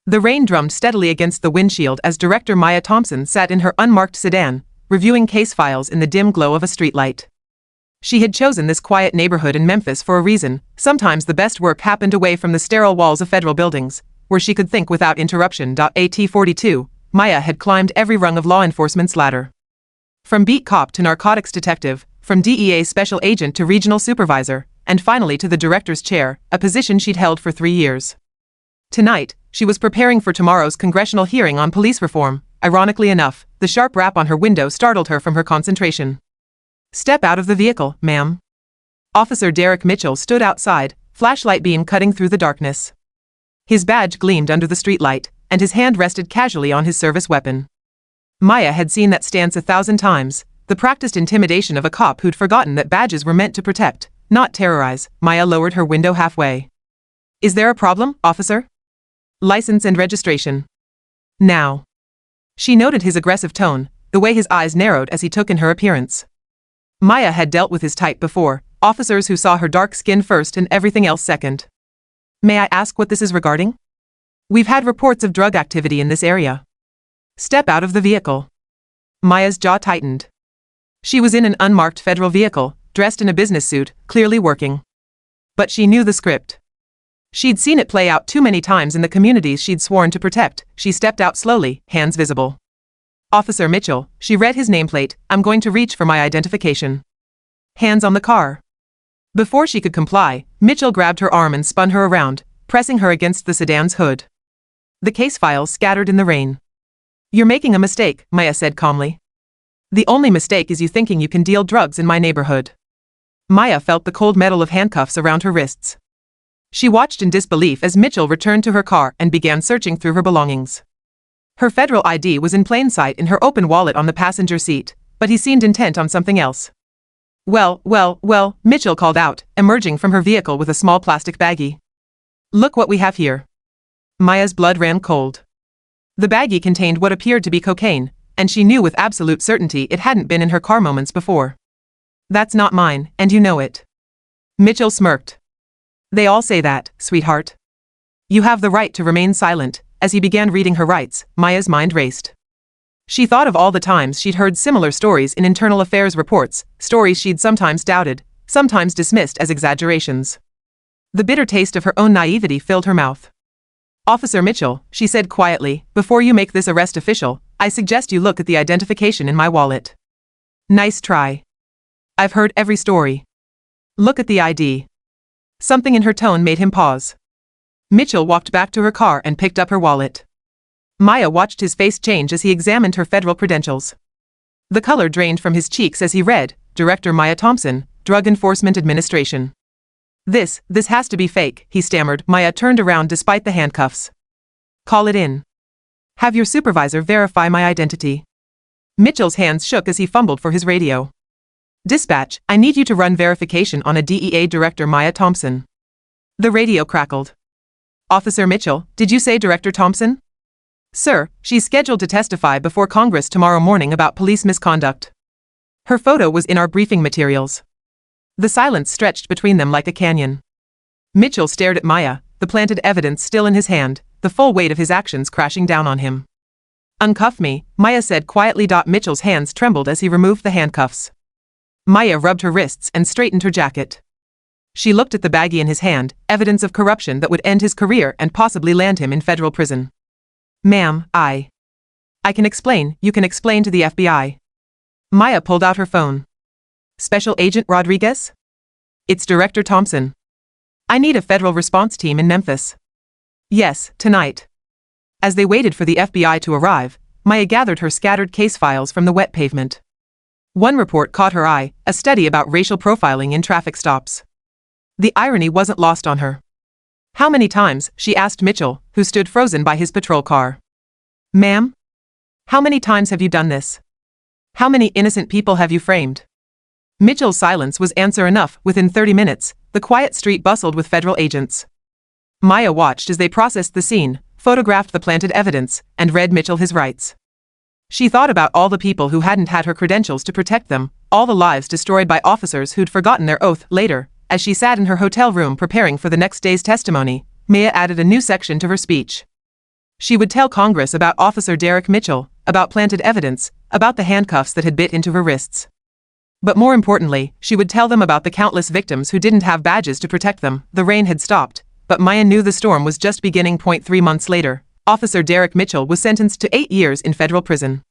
The rain drummed steadily against the windshield as Director Maya Thompson sat in her unmarked sedan, reviewing case files in the dim glow of a streetlight. She had chosen this quiet neighborhood in Memphis for a reason. Sometimes the best work happened away from the sterile walls of federal buildings, where she could think without interruption. At 42, Maya had climbed every rung of law enforcement's ladder. From beat cop to narcotics detective, from DEA special agent to regional supervisor, and finally to the director's chair, a position she'd held for 3 years. Tonight, she was preparing for tomorrow's congressional hearing on police reform. Ironically enough, the sharp rap on her window startled her from her concentration. "Step out of the vehicle, ma'am." Officer Derek Mitchell stood outside, flashlight beam cutting through the darkness. His badge gleamed under the streetlight, and his hand rested casually on his service weapon. Maya had seen that stance 1,000 times, the practiced intimidation of a cop who'd forgotten that badges were meant to protect, not terrorize. Maya lowered her window halfway. "Is there a problem, officer?" "License and registration." "Now." She noted his aggressive tone, the way his eyes narrowed as he took in her appearance. Maya had dealt with his type before, officers who saw her dark skin first and everything else second. "May I ask what this is regarding?" "We've had reports of drug activity in this area." "Step out of the vehicle." Maya's jaw tightened. She was in an unmarked federal vehicle, dressed in a business suit, clearly working. But she knew the script. She'd seen it play out too many times in the communities she'd sworn to protect. She stepped out slowly, hands visible. "Officer Mitchell," she read his nameplate, "I'm going to reach for my identification." Hands on the car. Before she could comply, Mitchell grabbed her arm and spun her around, pressing her against the sedan's hood. The case files scattered in the rain. "You're making a mistake," Maya said calmly. "The only mistake is you thinking you can deal drugs in my neighborhood." Maya felt the cold metal of handcuffs around her wrists. She watched in disbelief as Mitchell returned to her car and began searching through her belongings. Her federal ID was in plain sight in her open wallet on the passenger seat, but he seemed intent on something else. Well, Mitchell called out, emerging from her vehicle with a small plastic baggie. "Look what we have here." Maya's blood ran cold. The baggie contained what appeared to be cocaine, and she knew with absolute certainty it hadn't been in her car moments before. "That's not mine, and you know it." Mitchell smirked. "They all say that, sweetheart." "You have the right to remain silent." As he began reading her rights, Maya's mind raced. She thought of all the times she'd heard similar stories in internal affairs reports, stories she'd sometimes doubted, sometimes dismissed as exaggerations. The bitter taste of her own naivety filled her mouth. "Officer Mitchell," she said quietly, "before you make this arrest official, I suggest you look at the identification in my wallet." "Nice try. I've heard every story." "Look at the ID." Something in her tone made him pause. Mitchell walked back to her car and picked up her wallet. Maya watched his face change as he examined her federal credentials. The color drained from his cheeks as he read, "Director Maya Thompson, Drug Enforcement Administration." This has to be fake," he stammered. Maya turned around despite the handcuffs. "Call it in. Have your supervisor verify my identity." Mitchell's hands shook as he fumbled for his radio. "Dispatch, I need you to run verification on a DEA Director Maya Thompson." The radio crackled. "Officer Mitchell, did you say Director Thompson?" "Sir, she's scheduled to testify before Congress tomorrow morning about police misconduct. Her photo was in our briefing materials." The silence stretched between them like a canyon. Mitchell stared at Maya, the planted evidence still in his hand, the full weight of his actions crashing down on him. "Uncuff me," Maya said quietly. Mitchell's hands trembled as he removed the handcuffs. Maya rubbed her wrists and straightened her jacket. She looked at the baggie in his hand, evidence of corruption that would end his career and possibly land him in federal prison. "Ma'am, I can explain. You can explain to the FBI." Maya pulled out her phone. "Special Agent Rodriguez? It's Director Thompson. I need a federal response team in Memphis." "Yes, tonight." As they waited for the FBI to arrive, Maya gathered her scattered case files from the wet pavement. One report caught her eye, a study about racial profiling in traffic stops. The irony wasn't lost on her. "How many times?" she asked Mitchell, who stood frozen by his patrol car. "Ma'am? How many times have you done this? How many innocent people have you framed?" Mitchell's silence was answer enough. Within 30 minutes, the quiet street bustled with federal agents. Maya watched as they processed the scene, photographed the planted evidence, and read Mitchell his rights. She thought about all the people who hadn't had her credentials to protect them, all the lives destroyed by officers who'd forgotten their oath. Later, as she sat in her hotel room preparing for the next day's testimony, Maya added a new section to her speech. She would tell Congress about Officer Derek Mitchell, about planted evidence, about the handcuffs that had bit into her wrists. But more importantly, she would tell them about the countless victims who didn't have badges to protect them. The rain had stopped, but Maya knew the storm was just beginning. 3 months later, Officer Derek Mitchell was sentenced to 8 years in federal prison.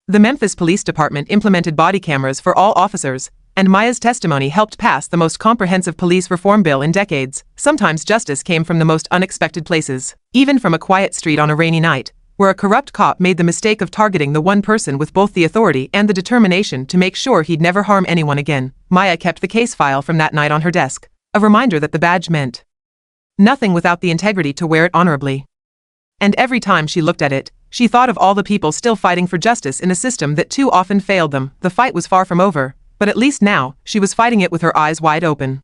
The Memphis Police Department implemented body cameras for all officers, and Maya's testimony helped pass the most comprehensive police reform bill in decades. Sometimes justice came from the most unexpected places, even from a quiet street on a rainy night, where a corrupt cop made the mistake of targeting the one person with both the authority and the determination to make sure he'd never harm anyone again. Maya kept the case file from that night on her desk, a reminder that the badge meant nothing without the integrity to wear it honorably. And every time she looked at it, she thought of all the people still fighting for justice in a system that too often failed them. The fight was far from over, but at least now, she was fighting it with her eyes wide open.